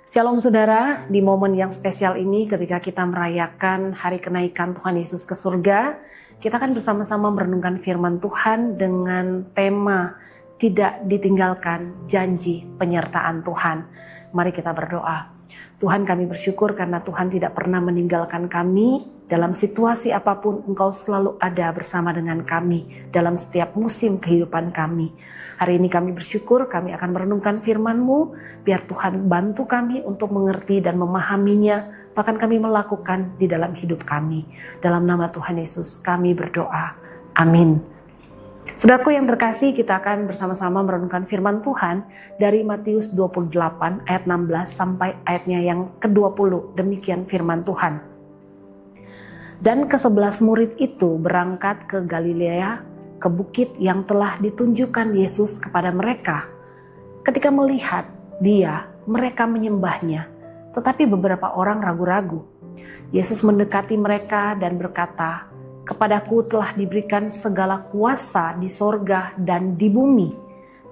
Shalom saudara, di momen yang spesial ini ketika kita merayakan hari kenaikan Tuhan Yesus ke surga, kita akan bersama-sama merenungkan firman Tuhan dengan tema tidak ditinggalkan janji penyertaan Tuhan. Mari kita berdoa. Tuhan, kami bersyukur karena Tuhan tidak pernah meninggalkan kami. Dalam situasi apapun Engkau selalu ada bersama dengan kami dalam setiap musim kehidupan kami. Hari ini kami bersyukur kami akan merenungkan firman-Mu. Biar Tuhan bantu kami untuk mengerti dan memahaminya. Bahkan kami melakukan di dalam hidup kami. Dalam nama Tuhan Yesus kami berdoa. Amin. Saudaraku yang terkasih, kita akan bersama-sama merenungkan firman Tuhan dari Matius 28 ayat 16 sampai ayatnya yang ke-20. Demikian firman Tuhan. Dan ke-11 murid itu berangkat ke Galilea, ke bukit yang telah ditunjukkan Yesus kepada mereka. Ketika melihat Dia, mereka menyembahnya, tetapi beberapa orang ragu-ragu. Yesus mendekati mereka dan berkata, "Kepadaku telah diberikan segala kuasa di sorga dan di bumi.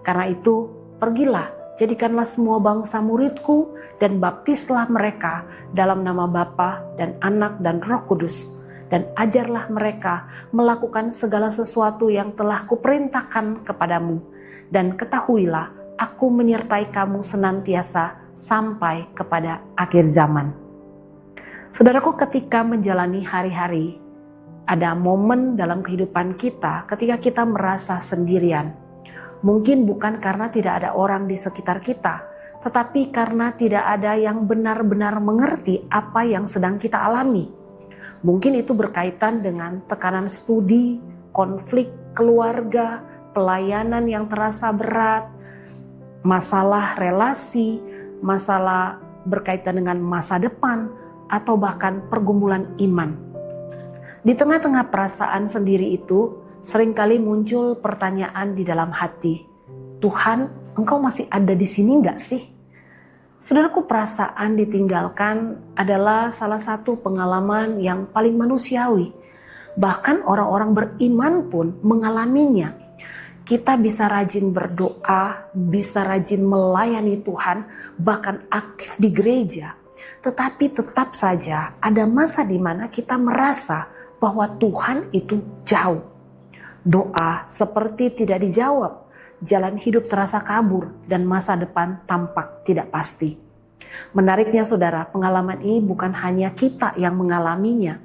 Karena itu, pergilah, jadikanlah semua bangsa muridku dan baptislah mereka dalam nama Bapa dan Anak dan Roh Kudus. Dan ajarlah mereka melakukan segala sesuatu yang telah kuperintahkan kepadamu. Dan ketahuilah, aku menyertai kamu senantiasa sampai kepada akhir zaman." Saudaraku, ketika menjalani hari-hari, ada momen dalam kehidupan kita ketika kita merasa sendirian. Mungkin bukan karena tidak ada orang di sekitar kita, tetapi karena tidak ada yang benar-benar mengerti apa yang sedang kita alami. Mungkin itu berkaitan dengan tekanan studi, konflik keluarga, pelayanan yang terasa berat, masalah relasi, masalah berkaitan dengan masa depan, atau bahkan pergumulan iman. Di tengah-tengah perasaan sendiri itu, seringkali muncul pertanyaan di dalam hati. Tuhan, Engkau masih ada di sini enggak sih? Saudaraku, perasaan ditinggalkan adalah salah satu pengalaman yang paling manusiawi. Bahkan orang-orang beriman pun mengalaminya. Kita bisa rajin berdoa, bisa rajin melayani Tuhan, bahkan aktif di gereja. Tetapi tetap saja ada masa di mana kita merasa bahwa Tuhan itu jauh. Doa seperti tidak dijawab, jalan hidup terasa kabur, dan masa depan tampak tidak pasti. Menariknya saudara, pengalaman ini bukan hanya kita yang mengalaminya.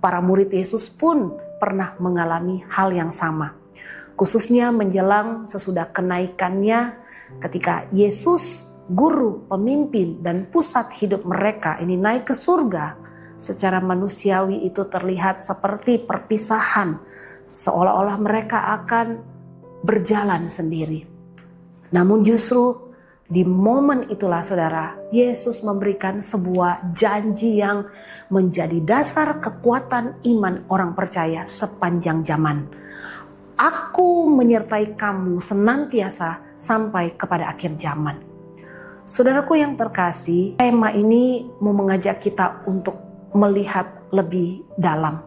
Para murid Yesus pun pernah mengalami hal yang sama. Khususnya menjelang sesudah kenaikannya, ketika Yesus, guru, pemimpin, dan pusat hidup mereka ini naik ke surga. Secara manusiawi itu terlihat seperti perpisahan, seolah-olah mereka akan berjalan sendiri. Namun justru di momen itulah saudara, Yesus memberikan sebuah janji yang menjadi dasar kekuatan iman orang percaya sepanjang zaman. Aku menyertai kamu senantiasa sampai kepada akhir zaman. Saudaraku yang terkasih, tema ini mau mengajak kita untuk melihat lebih dalam.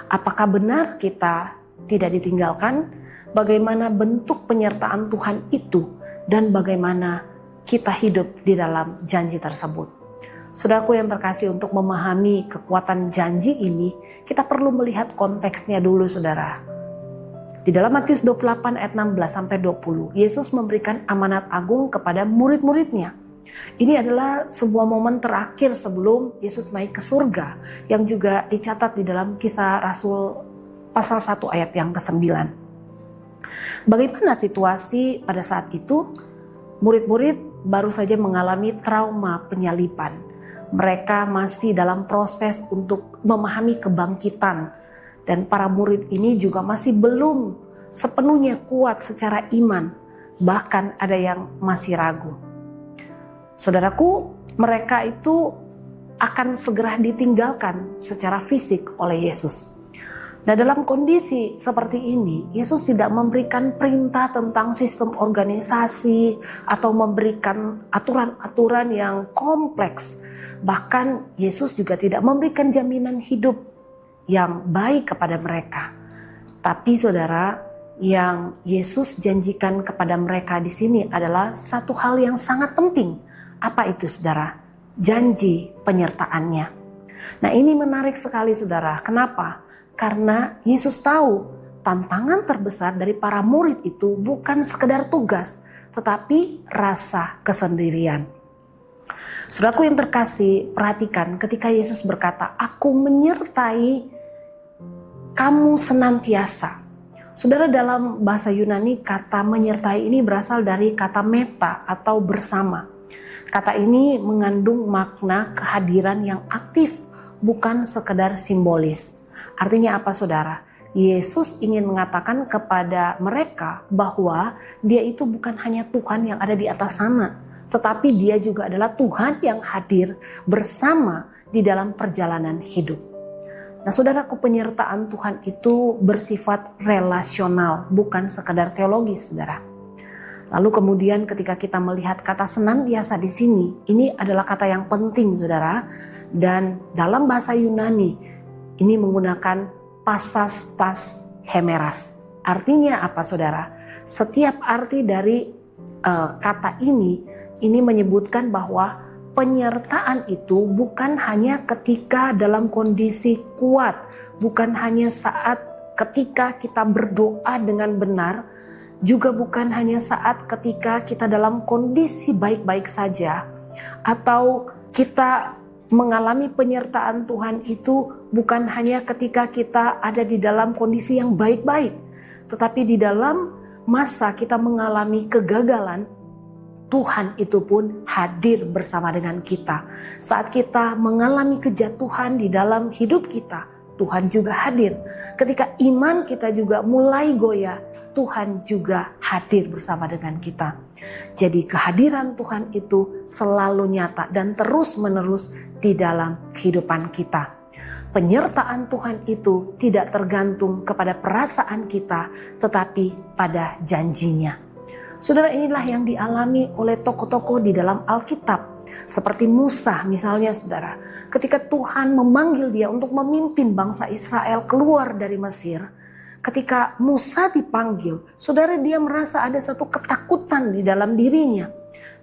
Apakah benar kita tidak ditinggalkan? Bagaimana bentuk penyertaan Tuhan itu dan bagaimana kita hidup di dalam janji tersebut. Saudaraku yang terkasih, untuk memahami kekuatan janji ini, kita perlu melihat konteksnya dulu saudara. Di dalam Matius 28 ayat 16 sampai 20, Yesus memberikan amanat agung kepada murid-muridnya. Ini adalah sebuah momen terakhir sebelum Yesus naik ke surga, yang juga dicatat di dalam Kisah Rasul pasal 1 ayat yang ke-9. Bagaimana situasi pada saat itu? Murid-murid baru saja mengalami trauma penyaliban. Mereka masih dalam proses untuk memahami kebangkitan. Dan para murid ini juga masih belum sepenuhnya kuat secara iman. Bahkan ada yang masih ragu. Saudaraku, mereka itu akan segera ditinggalkan secara fisik oleh Yesus. Nah, dalam kondisi seperti ini, Yesus tidak memberikan perintah tentang sistem organisasi atau memberikan aturan-aturan yang kompleks. Bahkan Yesus juga tidak memberikan jaminan hidup yang baik kepada mereka. Tapi saudara, yang Yesus janjikan kepada mereka di sini adalah satu hal yang sangat penting. Apa itu saudara? janji penyertaannya. Nah, ini menarik sekali saudara. Kenapa? Karena Yesus tahu tantangan terbesar dari para murid itu bukan sekedar tugas, tetapi rasa kesendirian. Saudaraku yang terkasih, perhatikan ketika Yesus berkata, "Aku menyertai kamu senantiasa." Saudara, dalam bahasa Yunani kata menyertai ini berasal dari kata meta atau bersama. Kata ini mengandung makna kehadiran yang aktif, bukan sekedar simbolis. Artinya apa saudara? Yesus ingin mengatakan kepada mereka bahwa dia itu bukan hanya Tuhan yang ada di atas sana, tetapi dia juga adalah Tuhan yang hadir bersama di dalam perjalanan hidup. Nah saudaraku, penyertaan Tuhan itu bersifat relasional, bukan sekedar teologis saudara. Lalu kemudian ketika kita melihat kata senantiasa di sini, ini adalah kata yang penting saudara. Dan dalam bahasa Yunani, ini menggunakan pasas pas hemeras. Artinya apa saudara? Setiap arti dari kata ini menyebutkan bahwa penyertaan itu bukan hanya ketika dalam kondisi kuat, bukan hanya saat ketika kita berdoa dengan benar, juga bukan hanya saat ketika kita dalam kondisi baik-baik saja, atau kita mengalami penyertaan Tuhan itu bukan hanya ketika kita ada di dalam kondisi yang baik-baik, tetapi di dalam masa kita mengalami kegagalan, Tuhan itu pun hadir bersama dengan kita. Saat kita mengalami kejatuhan di dalam hidup kita, Tuhan juga hadir. Ketika iman kita juga mulai goyah, Tuhan juga hadir bersama dengan kita. Jadi kehadiran Tuhan itu selalu nyata dan terus-menerus di dalam kehidupan kita. Penyertaan Tuhan itu tidak tergantung kepada perasaan kita, tetapi pada janjinya. Saudara, inilah yang dialami oleh tokoh-tokoh di dalam Alkitab. Seperti Musa misalnya saudara. Ketika Tuhan memanggil dia untuk memimpin bangsa Israel keluar dari Mesir. Ketika Musa dipanggil, saudara, dia merasa ada satu ketakutan di dalam dirinya.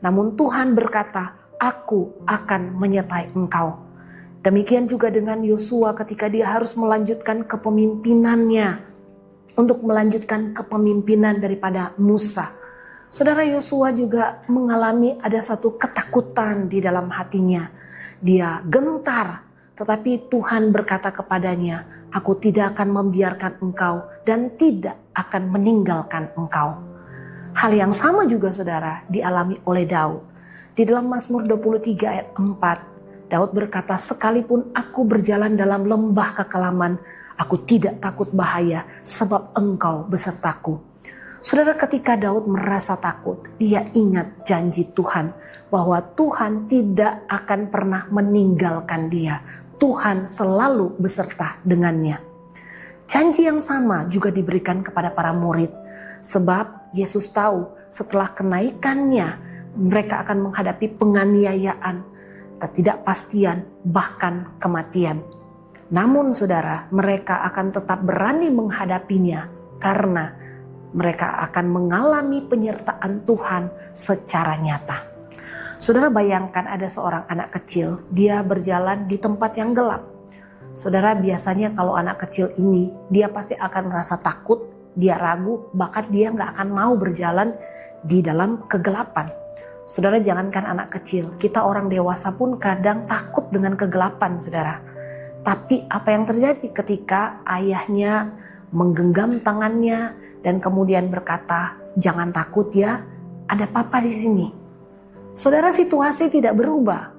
Namun Tuhan berkata, "Aku akan menyertai engkau." Demikian juga dengan Yosua ketika dia harus melanjutkan kepemimpinannya. Untuk melanjutkan kepemimpinan daripada Musa. Saudara, Yosua juga mengalami ada satu ketakutan di dalam hatinya. Dia gentar, tetapi Tuhan berkata kepadanya, "Aku tidak akan membiarkan engkau dan tidak akan meninggalkan engkau." Hal yang sama juga saudara dialami oleh Daud. Di dalam Mazmur 23 ayat 4, Daud berkata, "Sekalipun aku berjalan dalam lembah kekelaman, aku tidak takut bahaya sebab engkau besertaku." Saudara, ketika Daud merasa takut, dia ingat janji Tuhan bahwa Tuhan tidak akan pernah meninggalkan dia. Tuhan selalu beserta dengannya. Janji yang sama juga diberikan kepada para murid. Sebab Yesus tahu setelah kenaikannya mereka akan menghadapi penganiayaan, ketidakpastian, bahkan kematian. Namun saudara, mereka akan tetap berani menghadapinya karena mereka akan mengalami penyertaan Tuhan secara nyata. Saudara, bayangkan ada seorang anak kecil, dia berjalan di tempat yang gelap. Saudara, biasanya kalau anak kecil ini, dia pasti akan merasa takut, dia ragu, bahkan dia gak akan mau berjalan di dalam kegelapan. Saudara, jangankan anak kecil, kita orang dewasa pun kadang takut dengan kegelapan, saudara. Tapi apa yang terjadi ketika ayahnya menggenggam tangannya dan kemudian berkata, "Jangan takut ya, ada papa di sini." Saudara, situasi tidak berubah,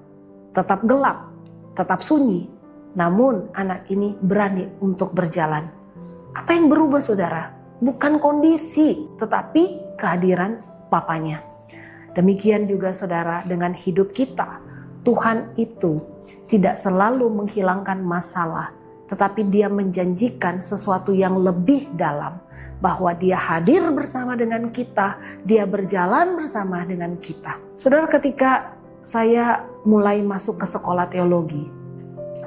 tetap gelap, tetap sunyi. Namun anak ini berani untuk berjalan. Apa yang berubah saudara? Bukan kondisi, tetapi kehadiran papanya. Demikian juga saudara dengan hidup kita. Tuhan itu tidak selalu menghilangkan masalah, tetapi dia menjanjikan sesuatu yang lebih dalam. Bahwa dia hadir bersama dengan kita, dia berjalan bersama dengan kita. Saudara, ketika saya mulai masuk ke sekolah teologi,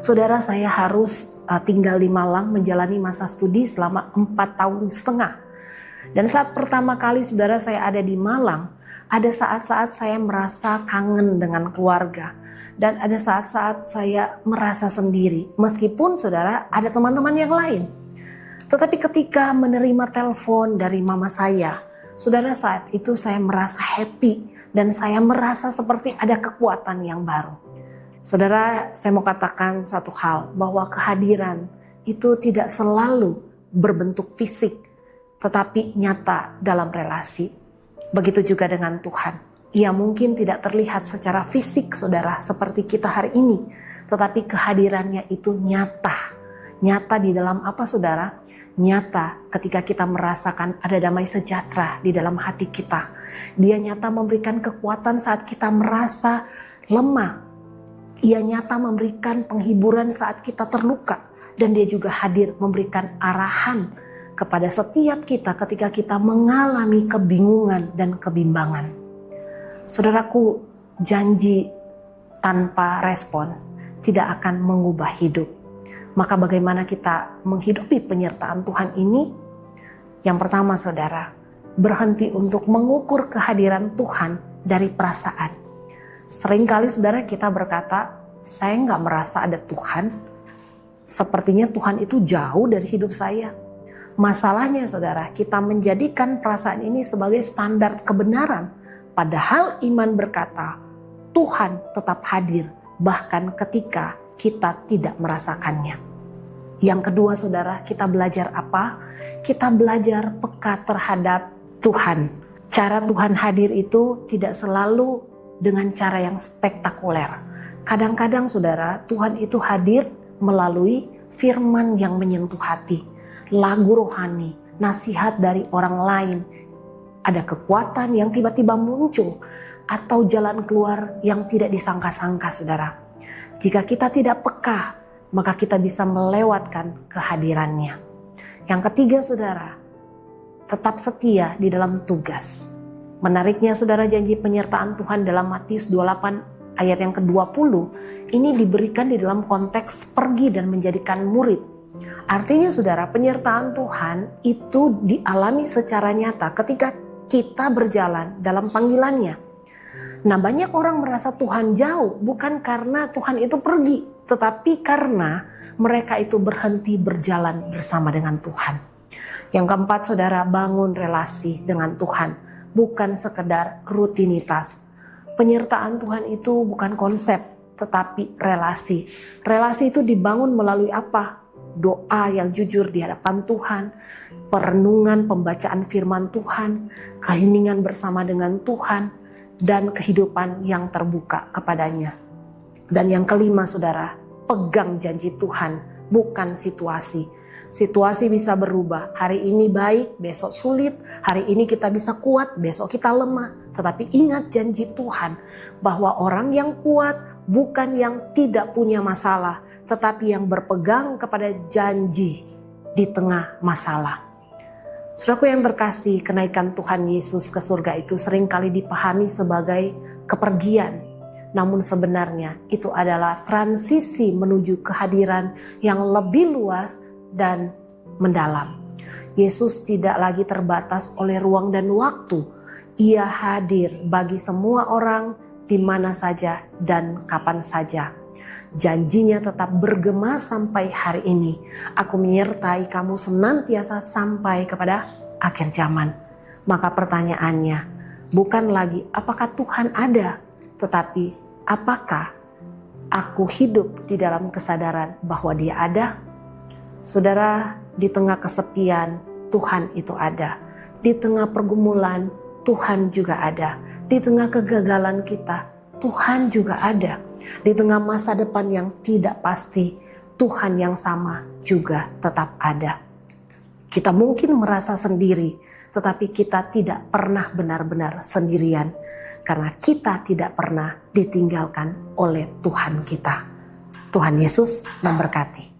saudara, saya harus tinggal di Malang menjalani masa studi selama 4 tahun setengah. Dan saat pertama kali saudara saya ada di Malang, ada saat-saat saya merasa kangen dengan keluarga. Dan ada saat-saat saya merasa sendiri, meskipun saudara ada teman-teman yang lain. Tetapi ketika menerima telepon dari mama saya, saudara, saat itu saya merasa happy dan saya merasa seperti ada kekuatan yang baru. Saudara, saya mau katakan satu hal, bahwa kehadiran itu tidak selalu berbentuk fisik, tetapi nyata dalam relasi. Begitu juga dengan Tuhan. Ia mungkin tidak terlihat secara fisik, saudara, seperti kita hari ini. Tetapi kehadirannya itu nyata. Nyata di dalam apa, saudara? Nyata ketika kita merasakan ada damai sejahtera di dalam hati kita. Dia nyata memberikan kekuatan saat kita merasa lemah. Ia nyata memberikan penghiburan saat kita terluka. Dan dia juga hadir memberikan arahan kepada setiap kita ketika kita mengalami kebingungan dan kebimbangan. Saudaraku, janji tanpa respons tidak akan mengubah hidup. Maka bagaimana kita menghidupi penyertaan Tuhan ini? Yang pertama, saudara, berhenti untuk mengukur kehadiran Tuhan dari perasaan. Seringkali saudara kita berkata, saya nggak merasa ada Tuhan. Sepertinya Tuhan itu jauh dari hidup saya. Masalahnya saudara, kita menjadikan perasaan ini sebagai standar kebenaran. Padahal iman berkata, Tuhan tetap hadir bahkan ketika kita tidak merasakannya. Yang kedua saudara, kita belajar apa? Kita belajar peka terhadap Tuhan. Cara Tuhan hadir itu tidak selalu dengan cara yang spektakuler. Kadang-kadang saudara, Tuhan itu hadir melalui firman yang menyentuh hati, lagu rohani, nasihat dari orang lain, ada kekuatan yang tiba-tiba muncul, atau jalan keluar yang tidak disangka-sangka, saudara. Jika kita tidak peka, maka kita bisa melewatkan kehadirannya. Yang ketiga, saudara, tetap setia di dalam tugas. Menariknya, saudara, janji penyertaan Tuhan dalam Matius 28 ayat yang ke-20, ini diberikan di dalam konteks pergi dan menjadikan murid. Artinya, saudara, penyertaan Tuhan itu dialami secara nyata ketika kita berjalan dalam panggilannya. Nah, banyak orang merasa Tuhan jauh bukan karena Tuhan itu pergi, tetapi karena mereka itu berhenti berjalan bersama dengan Tuhan. Yang keempat, saudara, bangun relasi dengan Tuhan, bukan sekedar rutinitas. Penyertaan Tuhan itu bukan konsep, tetapi relasi. Relasi itu dibangun melalui apa? Doa yang jujur di hadapan Tuhan, perenungan pembacaan firman Tuhan, keheningan bersama dengan Tuhan, dan kehidupan yang terbuka kepadanya. Dan yang kelima, saudara, pegang janji Tuhan, bukan situasi. Situasi bisa berubah, hari ini baik, besok sulit, hari ini kita bisa kuat, besok kita lemah. Tetapi ingat janji Tuhan, bahwa orang yang kuat bukan yang tidak punya masalah, tetapi yang berpegang kepada janji di tengah masalah. Saudaraku yang terkasih, kenaikan Tuhan Yesus ke surga itu seringkali dipahami sebagai kepergian. Namun sebenarnya itu adalah transisi menuju kehadiran yang lebih luas dan mendalam. Yesus tidak lagi terbatas oleh ruang dan waktu. Ia hadir bagi semua orang di mana saja dan kapan saja. Janjinya tetap bergema sampai hari ini. Aku menyertai kamu senantiasa sampai kepada akhir zaman. Maka pertanyaannya bukan lagi apakah Tuhan ada, tetapi apakah aku hidup di dalam kesadaran bahwa Dia ada? Saudara, di tengah kesepian Tuhan itu ada. Di tengah pergumulan Tuhan juga ada. Di tengah kegagalan kita Tuhan juga ada. Di tengah masa depan yang tidak pasti, Tuhan yang sama juga tetap ada. Kita mungkin merasa sendiri, tetapi kita tidak pernah benar-benar sendirian. Karena kita tidak pernah ditinggalkan oleh Tuhan kita. Tuhan Yesus memberkati.